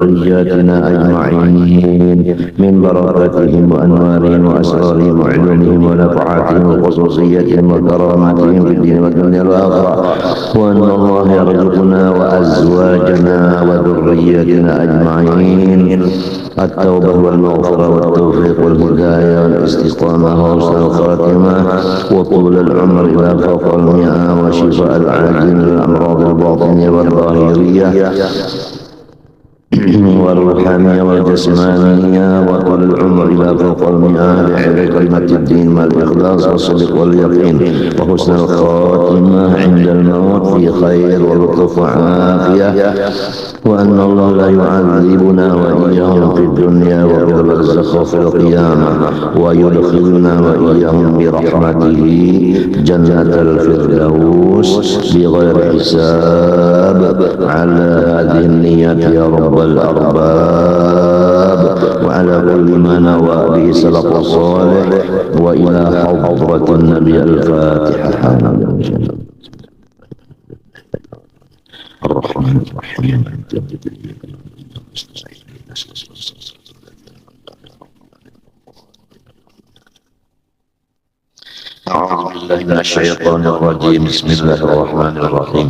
ذرياتنا أجمعين من بركاتهم وأنوارهم وأسرارهم وعلومهم ونفعاتهم وخصوصياتهم وكراماتهم في الدين والدنيا والآخرة، وأن الله يرزقنا وأزواجنا وذرياتنا أجمعين التوبة والمغفرة والتوفيق والهداية والاستقامة وحسن الخاتمة وطول العمر إلى فوق 100 وشفاء العاجل من الأمراض الباطنية والظاهرية والروحانية والجسمانية وطول العمر إلى فوق 100 لعلى كلمة الدين مع الإخلاص والصدق واليقين وحسن الخاتمة عند الموت في خير ولطف وعافية، وأن الله لا يعذبنا وإياهم في الدنيا وفي البرزخ وفي القيامة، ويدخلنا وإياهم برحمته جنة الفردوس بغير حساب على هذه النيات يا رب الأرباب، وعلى كل ما نوى به سلف الصالح، وإلى حضرة النبي الفاتحة. الرحمن الرحيم. أعوذ بالله من الشيطان الرجيم. بسم الله الرحمن الرحيم.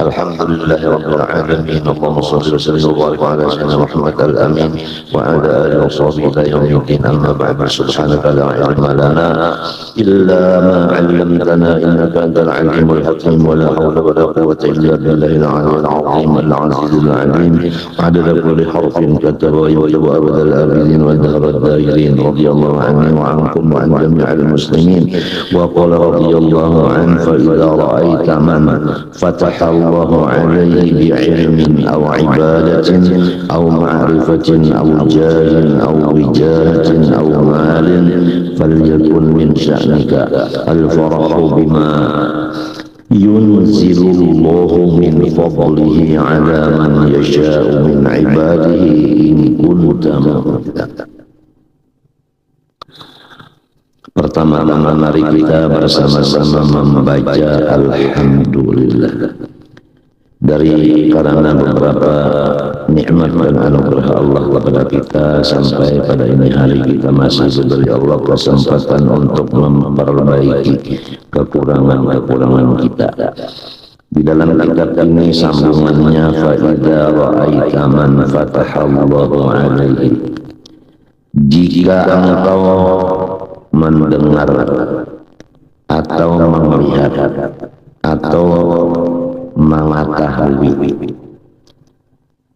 الحمد لله رب العالمين. اللهم صل وسلم وبارك على سيدنا محمد الأمين وعلى آله وصحبه إلى يوم الدين. أما بعد، سبحانك لا علم لنا إلا ما علمتنا إنك أنت العليم الحكيم، ولا حول ولا قوة إلا بالله العلي العظيم العزيز العليم، عدد كل حرف كتب ويكتب أبد الآبدين والدهر الدائرين. رضي الله عني وعنكم وعن جميع المسلمين. وقال رضي الله عنه: فإذا رأيت من فتح الله عليه بعلم أو عبادة أو معرفة أو جاه أو وجاهة أو مال فليكن من شأنك الفرح بما ينزل الله من فضله على من يشاء من عباده إن كنت مهتدا. Pertama-tama mari kita bersama-sama membaca Alhamdulillah. Dari karena beberapa nikmat dan anugerah Allah kepada kita sampai pada ini hari kita masih diberi Allah kesempatan untuk memperbaiki kekurangan-kekurangan kita. Di dalam kitab ini sambungannya, fa idza ra'aita man fatahallahu alaihi, jika engkau mendengar atau melihat atau mengetahui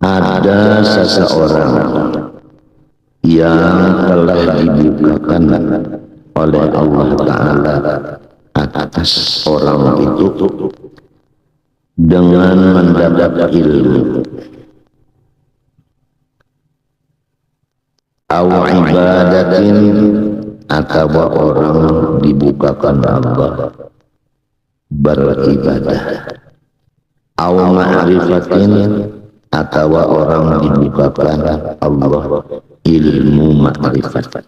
ada seseorang yang telah dibukakan oleh Allah Ta'ala atas orang itu dengan mendapat ilmu au ibadatin, atau orang dibukakan Allah beribadah, aw ma'rifatin, atau orang dibukakan Allah ilmu ma'rifat,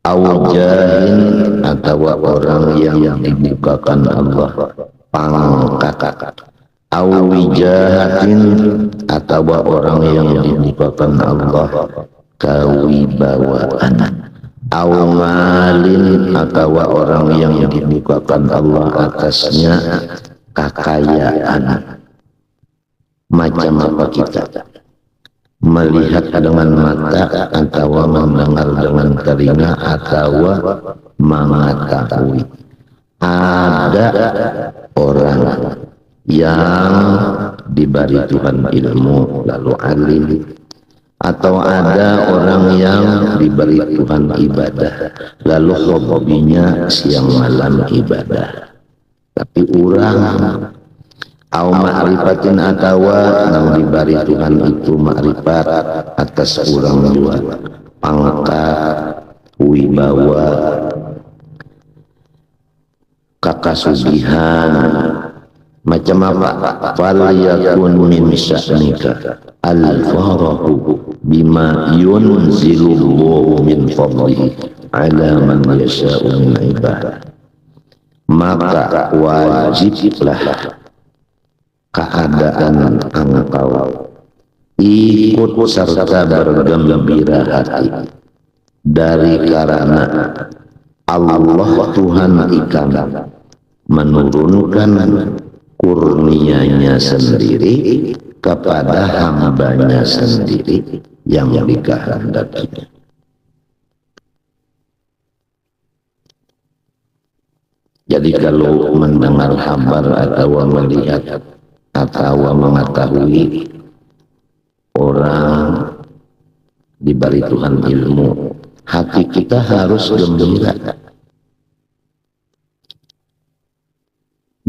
aw jahin, atau orang yang dibukakan Allah pangkat, aw wijahatin, atau orang yang dibukakan Allah kewibawaan, awalin, atau orang yang dibukakan Allah atasnya kekayaan. Macam apa kita? Melihat dengan mata, atau mendengar dengan telinga, atau mengetahui. Ada orang yang diberi Tuhan ilmu lalu alim, atau ada orang yang diberi Tuhan ibadah lalu hobinya siang malam ibadah. Tapi orang au ma'rifatin, atau yang diberi Tuhan itu ma'rifat atas orang dua pangkat, wibawa, kakasugihan. Macam apa? Falyakun min sya'nika al-farahu bima yunzilullahu min fadlihi ala man yasha'u min ibadah. Maka wajiblah keadaan engkau ikut serta bergembira hati dari karena Allah Tuhan ikan menurunkan kurnianya sendiri kepada hambanya sendiri yang dikehendakinya. Jadi kalau mendengar kabar atau melihat atau mengetahui orang diberi Tuhan ilmu, hati kita harus gembira.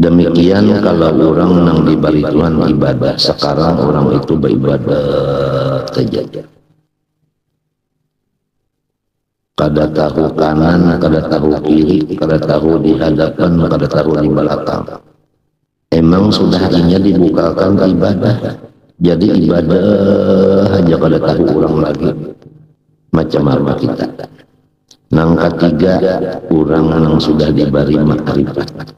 Demikian kalau orang yang diberi Tuhan ibadah, sekarang orang itu beribadah saja. Kada tahu kanan, kada tahu kiri, kada tahu di hadapan, kada tahu di belakang. Emang sudah hanya dibukakan ibadah. Jadi ibadah hanya kada tahu orang lagi. Macam apa kita. Nang ketiga, orang yang sudah diberi makrifat.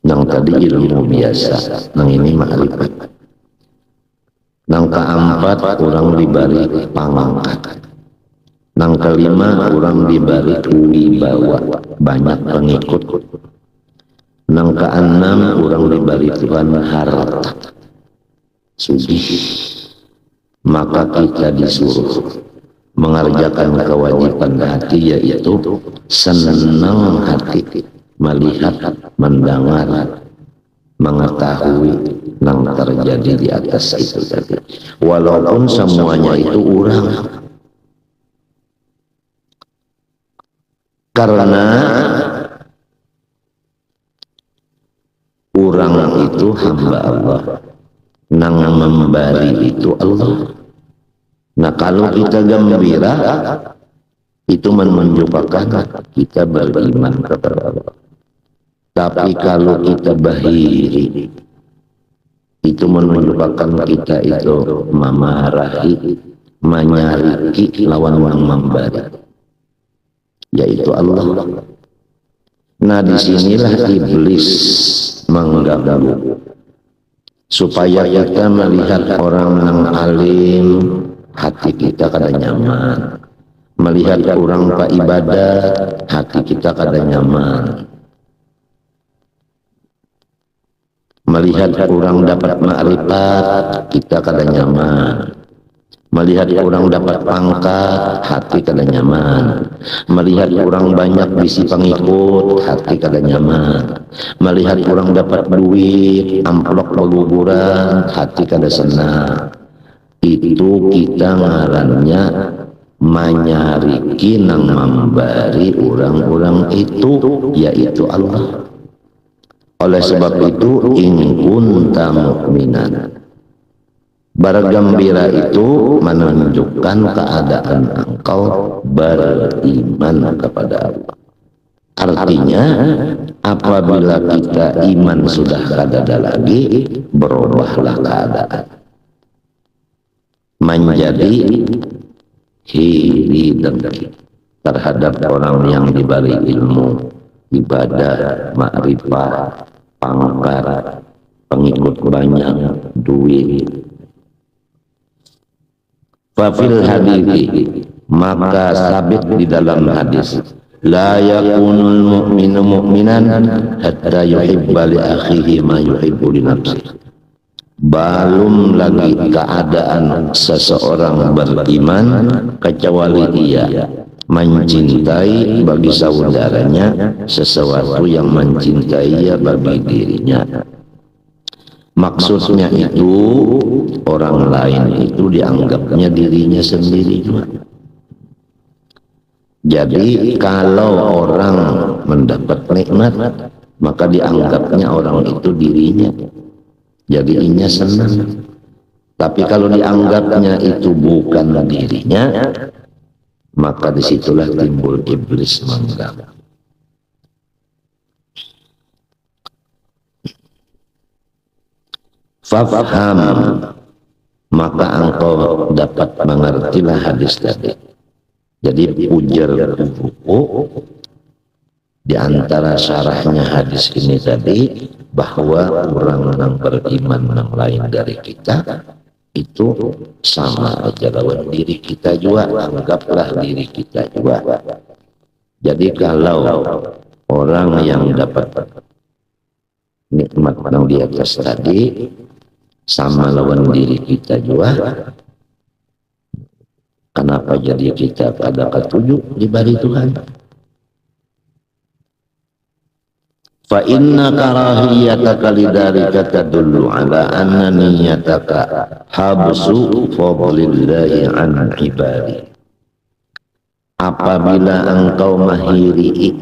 Nang tadi ilmu biasa, nang ini makrifat. Nang keempat, orang diberi pangangkat. Nang kelima, orang diberi wibawa, banyak pengikut. Nang keenam, orang diberi Tuhan harta, sugih. Maka kita disuruh mengerjakan kewajiban hati, yaitu senang hati melihat, mendengar, mengetahui yang terjadi di atas itu tadi. Walaupun semuanya itu orang. Karena orang itu hamba Allah, nang memberi itu Allah. Nah kalau kita gembira, itu menunjukkan kita beriman kepada Allah. Tapi kalau kita bahiri, itu menunjukkan kita itu memarahi, menyariki lawan yang memberi, yaitu Allah. Nah disinilah iblis mengganggu supaya kita melihat orang yang alim, hati kita kada nyaman. Melihat orang pak ibadat, hati kita kada nyaman. Melihat orang dapat makrifat, kita kada nyaman. Melihat orang dapat pangkat, hati kada nyaman. Melihat orang banyak bisi pengikut, hati kada nyaman. Melihat orang dapat duit, amplop berguguran, hati kada senang. Itu kita ngarannya menyariki nang memberi orang-orang itu, yaitu Allah. Oleh sebab itu, in kunta mu'minan, bergembira itu menunjukkan keadaan engkau beriman kepada Allah. Artinya apabila kita iman sudah kada ada lagi, berubahlah keadaan menjadi iri dengki terhadap orang yang diberi ilmu, ibadah, makrifat, pangkat, pengikut banyak, duit. Fafil hadithi, maka sabit di dalam hadis, la yakunul mu'minu mu'minan hatta yuhibba li akhihi ma yuhibbu li nafsihi. Belum lagi keadaan seseorang beriman kecuali ia mencintai bagi saudaranya sesuatu yang mencintai ia bagi dirinya. Maksudnya itu orang lain itu dianggapnya dirinya sendiri juga. Jadi kalau orang mendapat nikmat, maka dianggapnya orang itu dirinya. Jadi inya senang. Tapi kalau dianggapnya itu bukan dirinya, maka disitulah timbul iblis mengganggu. Fafham, maka engkau dapat mengertilah hadis tadi. Jadi ujar buku di antara syarahnya hadis ini tadi, bahwa orang yang beriman yang lain dari kita itu sama aja lawan diri kita juga, anggaplah diri kita juga. Jadi kalau orang yang dapat nikmat yang di atas tadi sama lawan diri kita juga, kenapa jadi kita pada ketujuh diberi Tuhan? Fa inna karahiyataka lidzalika tadullu ala anna niyyataka habsu fadlillahi an ibadi. Apabila engkau mahiri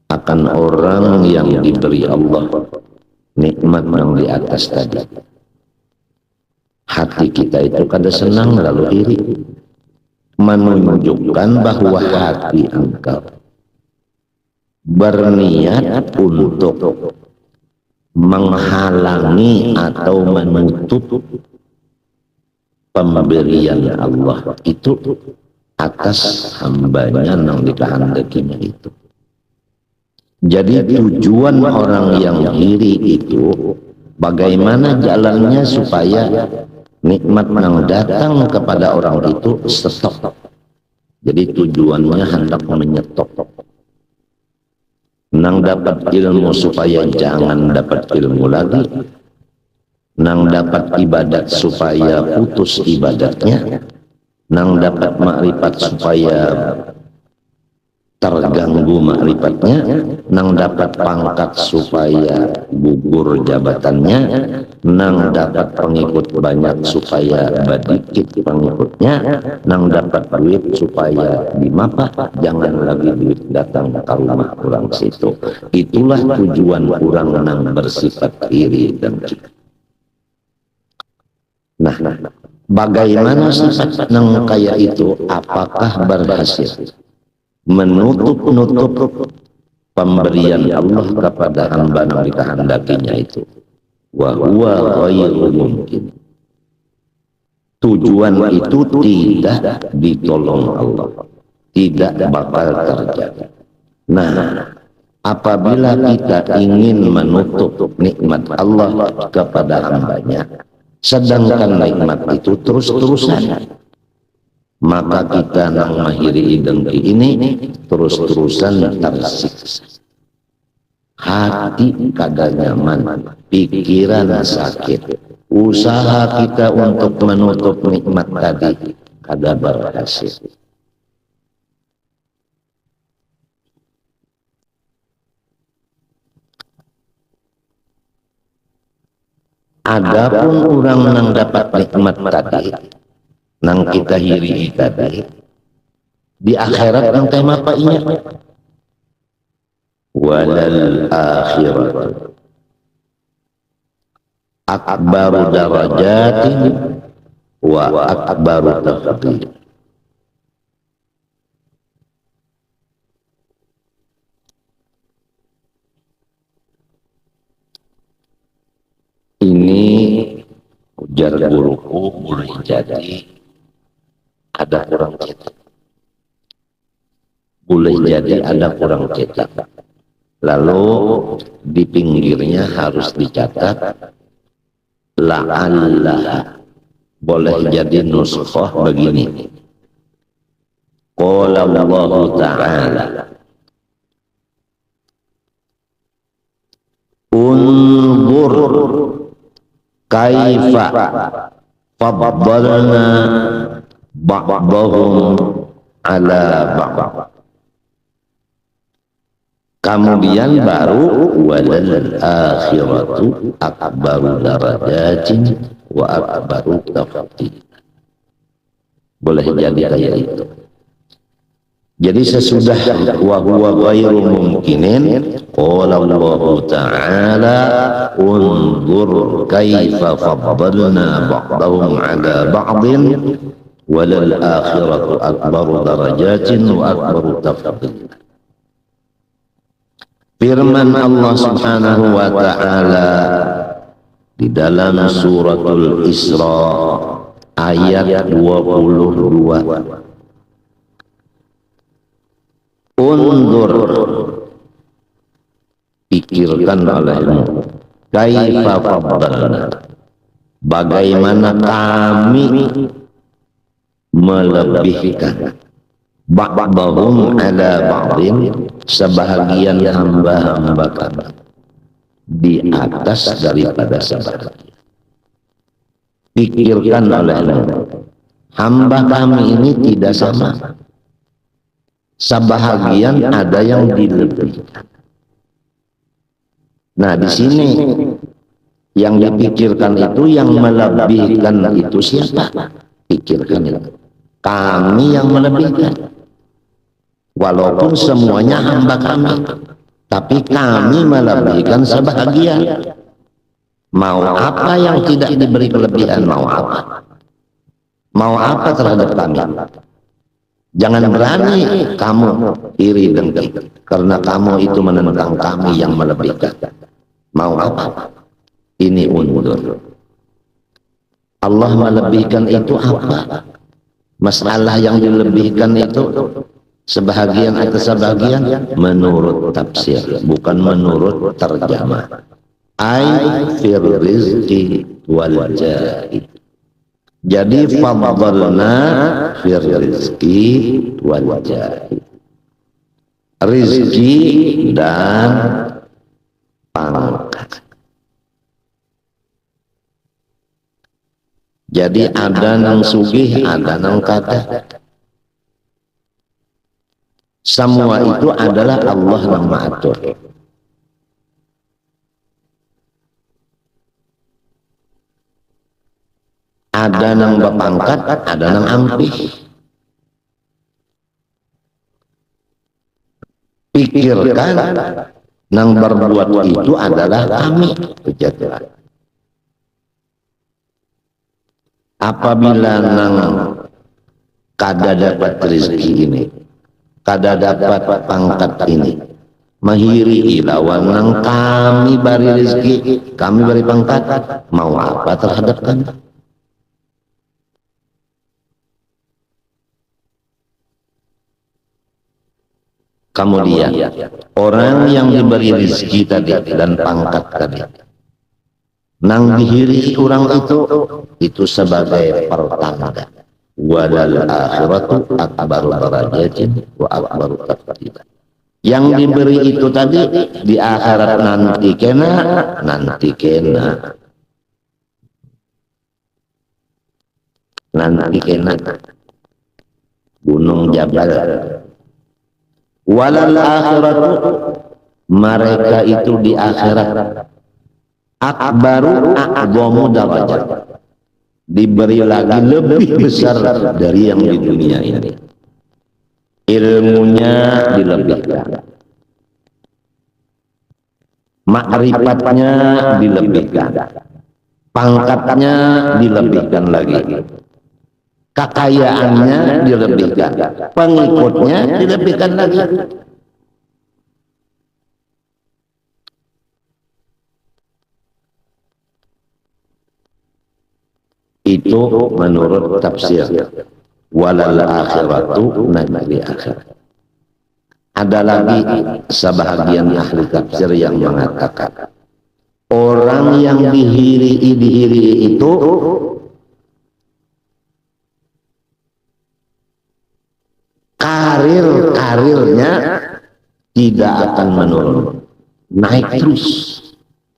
akan orang yang diberi Allah nikmat yang di atas tadi, hati kita itu kada senang lalu iri, menunjukkan bahwa hati engkau berniat untuk menghalangi atau menutup pemberian Allah itu atas hambanya yang dikehendakinya itu. Jadi tujuan orang yang iri itu bagaimana jalannya supaya nikmat yang datang kepada orang itu stop. Jadi tujuannya hendak menyetop. Nang dapat ilmu supaya jangan dapat ilmu lagi, nang dapat ibadat supaya putus ibadatnya, nang dapat makrifat supaya terganggu makrifatnya, nang dapat pangkat supaya gugur jabatannya, nang dapat pengikut banyak supaya badikit pengikutnya, nang dapat duit supaya dimapa, jangan lagi duit datang ke rumah orang situ. Itulah tujuan orang nang bersifat iri dan iri. Nah, bagaimana sifat nang kaya itu? Apakah berhasil menutup pemberian Allah kepada hamba yang dikehendakinya itu? Wa huwa ghairu mungkin. Tujuan itu tidak ditolong Allah, tidak bakal terjadi. Nah, apabila kita ingin menutup nikmat Allah kepada hambanya, sedangkan nikmat itu terus-terusan, maka kita nang mahiri dengki ini terus-terusan tersiksa. Hati kada nyaman, pikiran sakit, usaha kita untuk menutup nikmat tadi kada berhasil. Adapun orang yang dapat nikmat tadi, nang kita hiri tadi, di akhirat nang tema apa inya? Walal akhirat akbaru darajatin wa akbaru tafdil. Ini ujar guruku boleh jadi ada kurang cetak, boleh jadi ada kurang cetak. Lalu di pinggirnya harus dicatat la'allah, boleh jadi nuskhah begini. Qala Allah Ta'ala unzur kaifa faddalna ba'dahum ala ba'd. Kemudian baru walal akhiratu akbaru darajatin wa akbaru tafdil. Boleh jadi kayak itu. Jadi sesudah wa huwa ghairu mumkinin, qala Allah Ta'ala unzur kaifa faddalna ba'dahum ala ba'din walal akhiratu akbaru darajatin wa akbaru tafdil. Firman Allah Subhanahu wa Ta'ala di dalam suratul Isra ayat 22. Undur, pikirkan olehmu. Kaifa faddalna, bagaimana kami melebihkan ba'dahum ala ba'din, sebahagian hamba-hamba kami di atas daripada sebahagian. Pikirkan olehmu, hamba kami ini tidak sama. Sebahagian ada yang dilebihkan. Nah, di sini yang dipikirkan itu, yang melebihkan itu siapa? Pikirkan itu. Kami yang melebihkan. Walaupun semuanya hamba kami, tapi kami melebihkan sebahagian. Mau apa yang tidak diberi kelebihan? Mau apa? Mau apa terhadap kami? Jangan berani kamu iri dengki, karena kamu itu menentang kami yang melebihkan. Mau apa? Ini undur. Allah melebihkan itu apa? Masalah yang dilebihkan itu sebahagian atau sebahagian menurut tafsir, bukan menurut terjemah. Ai fir rizqi wal jahi. Jadi faddalna fir rizqi wal jahi. Rizki dan pangkat. Jadi ada nang sugih, ada nang kata. Semua itu adalah Allah yang mengatur. Ada nang bapangkat, ada nang ampih. Pikirkan, nang berbuat itu adalah kami. Kejadian. Apabila nang kada dapat rezeki ini, kada dapat pangkat ini, mahiri ilawan nang kami beri rezeki, kami beri pangkat, mau apa terhadap kami? Kemudian orang yang diberi rezeki tadi dan pangkat tadi, nang dihiri orang itu sebagai pertanda. Walal akhiratu akbaru darajatin wa akbaru tafdilan. Yang diberi itu tadi di akhirat nanti kena gunung jabal. Walal akhiratu, mereka itu di akhirat akbaru a'zamu darajat, diberi lagi lebih besar dari yang di dunia ini. Ilmunya dilebihkan, ma'rifatnya dilebihkan, pangkatnya dilebihkan lagi, kekayaannya dilebihkan, pengikutnya dilebihkan lagi. Itu menurut tafsir. Walal akhiratu najli akhirat. Ada lagi sebahagian ahli tafsir yang mengatakan orang yang dihiri itu karirnya tidak akan menurun, naik terus.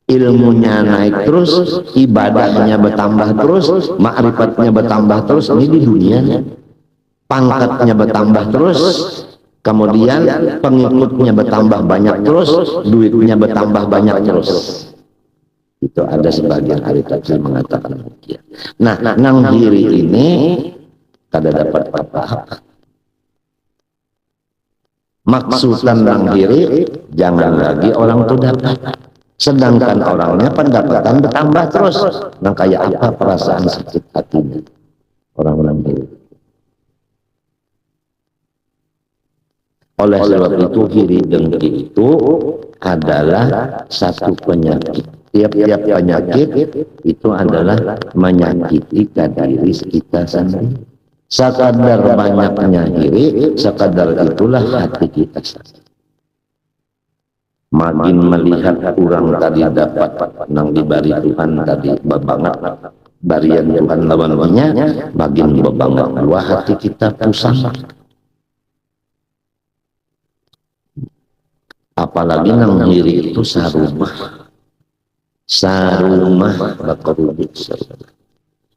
Ilmunya naik terus, ibadahnya bertambah terus, ma'rifatnya bertambah terus. Ini di dunianya. Pangkatnya bertambah terus, kemudian pengikutnya bertambah banyak terus, duitnya bertambah banyak terus. Itu ada sebagian ahli tafsir mengatakan demikian. Nah, nang diri ini kada dapat apa-apa. Maksudkan nang diri, jangan lagi orang itu dapat. Sedangkan orangnya pendapatan bertambah terus. Nah, kayak apa perasaan sakit hatinya orang-orang itu. Oleh sebab itu iri dengki itu adalah satu penyakit. Tiap-tiap penyakit itu adalah menyakiti diri kita sendiri. Sekadar banyaknya iri, sekadar itulah hati kita sendiri. makin melihat kurang tadi dapat nang dibari Tuhan tadi babangat barian Tuhan lawan-lawannya makin babangat buah hati kita pusing. Apalagi nang ngiri itu sarumah bakarubik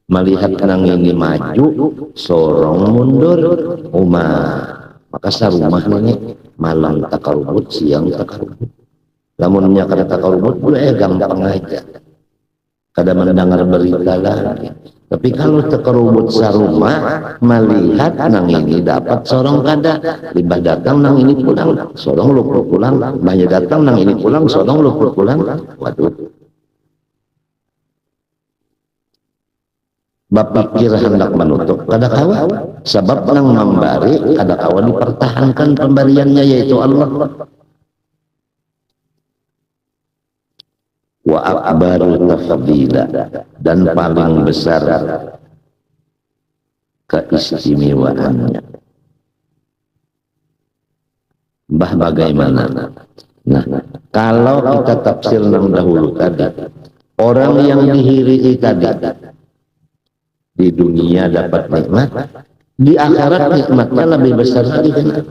melihat nang ini maju sorong mundur maka sarumah ini malam takarubut siang takarubut lamunnya kada takarubut boleh gampang aja kada mendengar berita lagi. Tapi kalau takarubut sarumah melihat nang ini dapat sorong kada libah datang nang ini pulang sorong lupa pulang banyak datang nang ini pulang sorong lupa pulang waduh bapikir hendak menutup kada kawa sebab nang membari kada kawa dipertahankan pemberiannya yaitu Allah. Wa akbaru tafdila dan paling besar keistimewaannya. Bagaimana? Nah, kalau kita tafsir nang dahulu tadi, orang yang dihiri tadi di dunia dapat nikmat, di akhirat nikmatnya lebih besar lagi kan?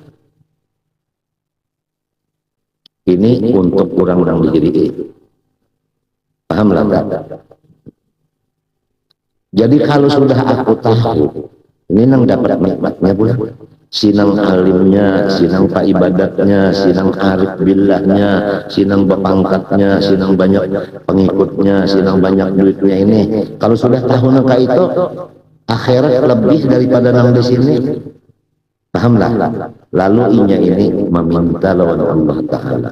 Ini untuk orang-orang dihiri. Paham lah kan? Jadi kalau sudah aku tahu ini nang dapat nikmatnya boleh sinang alimnya, sinang pak ibadatnya, sinang arif billahnya, sinang bepangkatnya, sinang banyak pengikutnya, sinang banyak duitnya ini. Kalau sudah tahu nangka itu akhirat lebih daripada nang di sini. Pahamlah. Lalu inya ini meminta lawan Allah Ta'ala.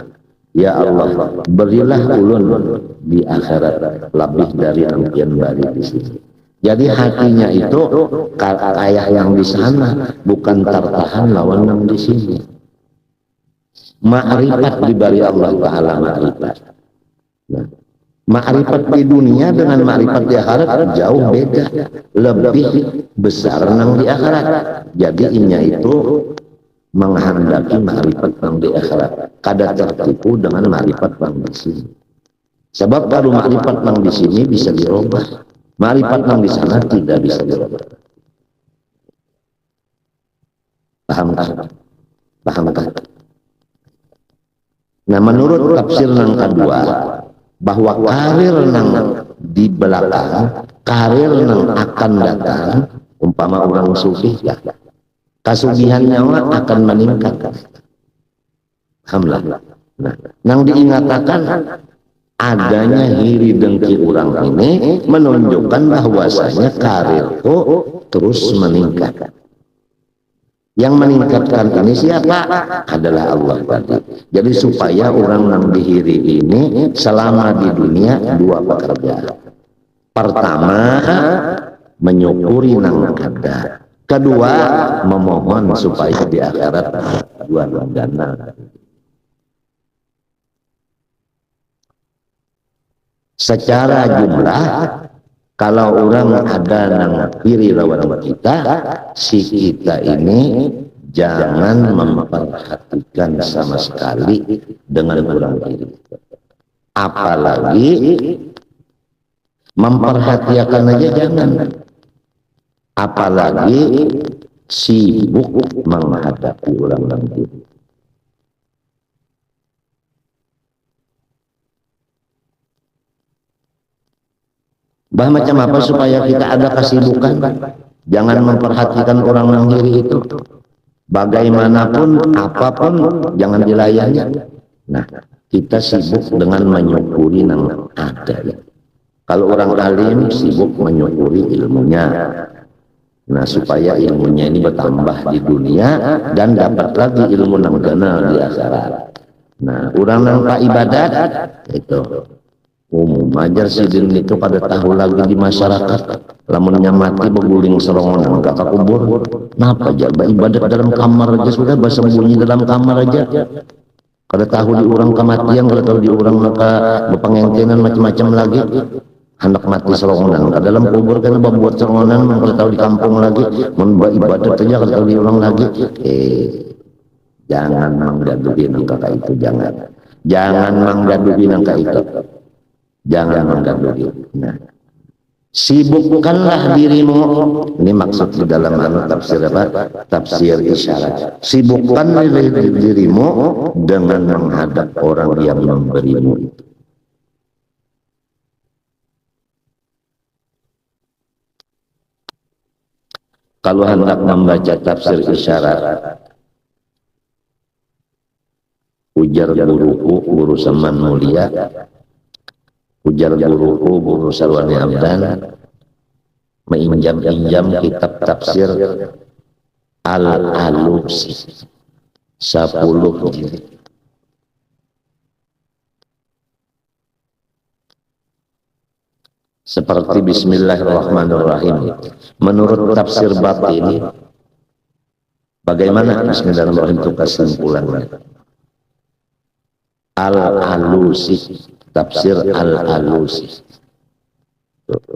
Ya Allah, berilah ulun di akhirat lebih dari ampian bari di sini. Jadi hatinya itu kayak yang di sana, bukan tertahan lawan yang di sini. Ma'rifat diberi Allah Ta'ala ma'rifat. Nah, ma'rifat di dunia dengan ma'rifat di akhirat jauh beda, lebih besar nang di akhirat. Jadi inya itu menghendaki ma'rifat nang di akhirat, kada tertipu dengan ma'rifat nang di sini. Sebab kalau ma'rifat nang di sini bisa dirubah, ma'rifat nang di sana tidak bisa dirubah. Paham tak? Paham tak? Nah, menurut tafsir nang kedua, bahwa karir nang di belakang, karir nang akan datang, umpama orang sufi ya, kasugihan nyawa akan meningkat. Alhamdulillah. Nah, nang diingatakan adanya hiri dengki orang ini menunjukkan bahwasanya karirku terus meningkat. Yang meningkatkan ini siapa? Adalah Allah tadi. Jadi supaya orang nang dihiri ini selama di dunia dua pekerjaan. Pertama, menyukuri nang ada. Kedua, memohon supaya di akhirat dua dana. Secara jumlah, kalau orang ada nang kiri lawan kita, si kita ini jangan memperhatikan sama sekali dengan orang kiri. Apalagi memperhatikan aja jangan. Apalagi sibuk menghadapi orang lain. Bah macam apa supaya kita ada kesibukan? Jangan memperhatikan orang yang diri itu. Bagaimanapun, apapun, jangan dilayani. Nah, kita sibuk dengan menyukuri yang ada. Kalau orang alim sibuk menyukuri ilmunya. Nah, supaya ilmunya ini bertambah di dunia dan dapat lagi ilmu nang gana di akhirat. Nah, orang nang pak ibadat itu umum ajar sidin itu pada tahu lagi di masyarakat. Lamunnya mati beguling serongan gak kubur. Napa aja ibadat dalam kamar aja sudah bersembunyi dalam kamar aja. Kada tahu di orang kematian, kada tahu di orang maka berpengengkenan macam-macam lagi. Hendak mati serongan dalam kubur kan membuat serongan, kalau tahu di kampung lagi membuat ibadat saja kalau tahu di orang lagi. Jangan menggaduhin kakak itu, jangan. Jangan manggadugi nangka itu. Jangan manggadugi. Nah, sibukkanlah dirimu. Ini maksud di dalam tafsir apa? Tafsir isyarat. Sibukkan dirimu dengan menghadap orang yang memberimu itu. Kalau hendak membaca tafsir isyarat, ujar guruku, guru Saman Mulia, ujar guruku, guru Sarwani Abdan, menginjam-injam kitab tafsir Al-Alusi 10 jilid. Seperti Bismillahirrahmanirrahim. Menurut tafsir batin, bagaimana Bismillahirrahmanirrahim itu kesimpulannya? Al-Alusi, tafsir Al-Alusi.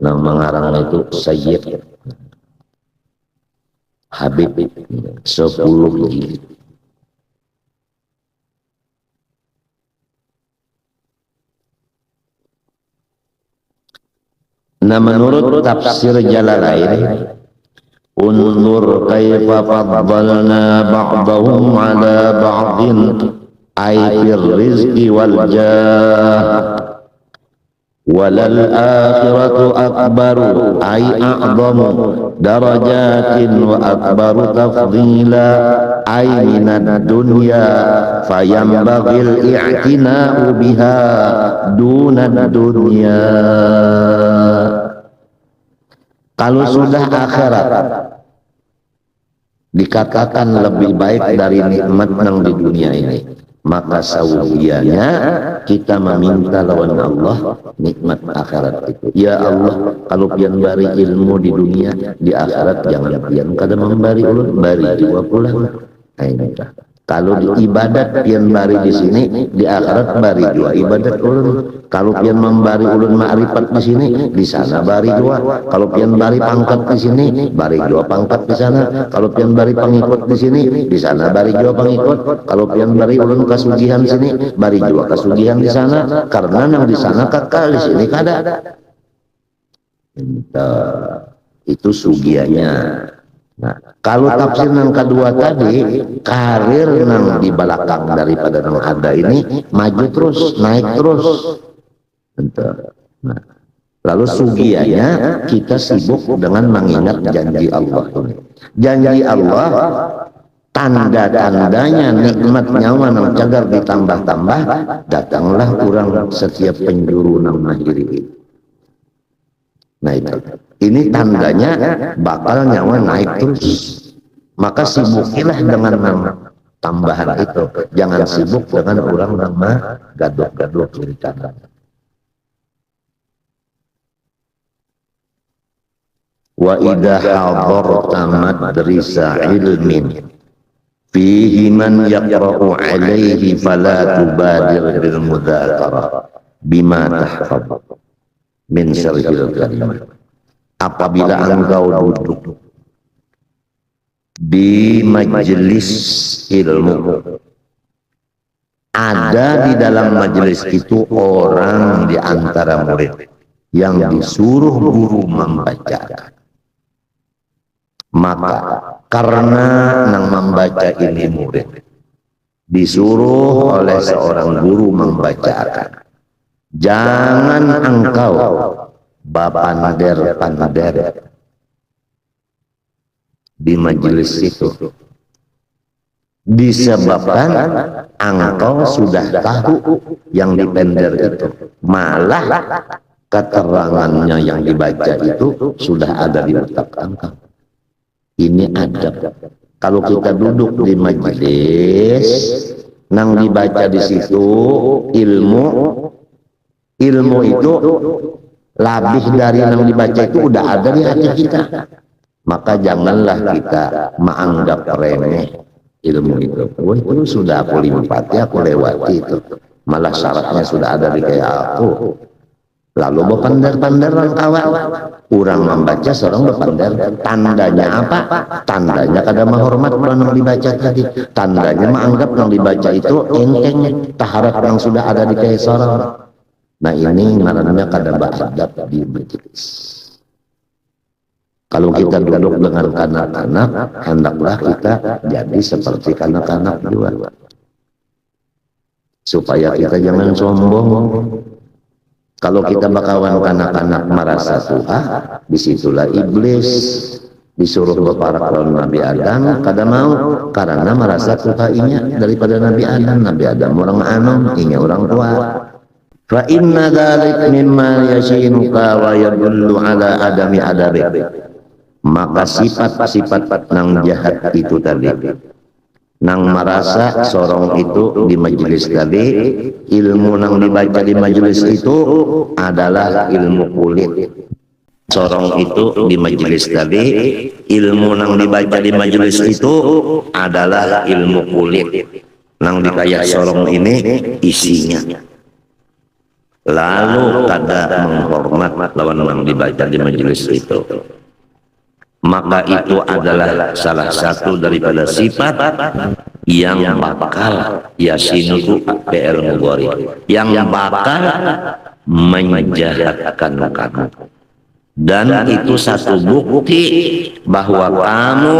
Nama mengarangnya itu Sayyid Habib 10 jilid. Nah, menurut tafsir Jalalain, unzur kaifa faddalna ba'dahum 'ala ba'din ay fir rizqi wal jah walal akhiratu akbaru ay a'zamu darajatin wa akbaru tafdila ay minad dunya fayambaghil i'tina'u biha dunad dunya. Kalau sudah akhirat dikatakan lebih baik dari nikmat yang di dunia ini, maka sawianya kita meminta lawan Allah nikmat akhirat itu. Ya Allah, kalau pian bari ilmu di dunia, di akhirat jangan pian kada membari ulun, bari juga pulang. Kalau di ibadat pian bari di sini, di akhirat bari juga ibadat ulun. Kalau pian membari ulun ma'rifat di sini, di sana bari juga. Kalau pian bari pangkat di sini, bari juga pangkat di sana. Kalau pian bari pengikut di sini, di sana bari juga pengikut. Kalau pian bari ulun kasugihan di sini, bari juga kasugihan di sana. Karena yang di sana kakal, di sini kada. Itu sugianya. Nah, kalau tafsir yang kedua tadi, karir yang di belakang daripada yang ada ini maju terus, naik terus. Nah, lalu sugianya kita sibuk dengan mengingat janji Allah. Janji Allah, tanda-tandanya nikmat nyawa yang cagar ditambah-tambah, datanglah orang setiap penjuru nang mahiri. Nah, ini tandanya bakal nyawa naik terus. Maka sibukilah dengan tambahan itu. Jangan sibuk dengan orang nama gaduh-gaduh cerita. Wa idha hadarta madrisa ilmin fihi man yaqra'u alaihi fala tubadir bil mudzakarah bima tahfadz min syarhil kalimat. Apabila engkau duduk di majelis ilmu, ada di dalam majelis itu orang di antara murid yang disuruh guru membacakan, maka karena nang membaca ini murid disuruh oleh seorang guru membacakan, jangan engkau bapander-pander di majelis itu, disebabkan engkau sudah tahu yang dipender itu, malah keterangannya yang dibaca itu sudah ada di otak engkau. Ini adab. Kalau kita duduk di majelis nang dibaca di situ ilmu itu lebih dari yang dibaca itu udah ada di hati kita, maka janganlah kita menganggap remeh ilmu itu. Wah, itu sudah aku limpati, aku lewati itu, malah syaratnya sudah ada di kayak aku. lalu bepander-panderan kawa urang membaca sorong bepander. Tandanya apa? Tandanya kada menghormat yang dibaca tadi. Tandanya menganggap yang dibaca itu enteng taharap yang sudah ada di kayak sorong. Nah ini ngarannya kada beradab di majelis. Kalau kita duduk dengan kanak-kanak, hendaklah kita jadi seperti kanak-kanak juga, supaya kita jangan sombong. Kalau kita bakawan kanak-kanak merasa tua, disitulah iblis disuruh beparak lawan Nabi Adam, kada mau karena merasa tutainya daripada Nabi Adam. Nabi Adam orang anom, inya orang tua. Fa inna dzalik mimma yashinuka wa yadullu ala adami adabi. Maka sifat-sifat nang jahat itu tadi, nang merasa sorong itu di majelis tadi, ilmu nang dibaca di majelis itu adalah ilmu kulit. Sorong itu di majelis tadi, ilmu nang dibaca di majelis itu adalah ilmu kulit. Nang dikaya sorong ini isinya. Lalu kada menghormat lawan nang dibaca di majelis itu. Maka itu adalah salah satu daripada sifat yang bakal yasinuhu PR mugori, yang bakal menjahatkan kamu. Dan itu satu bukti bahwa kamu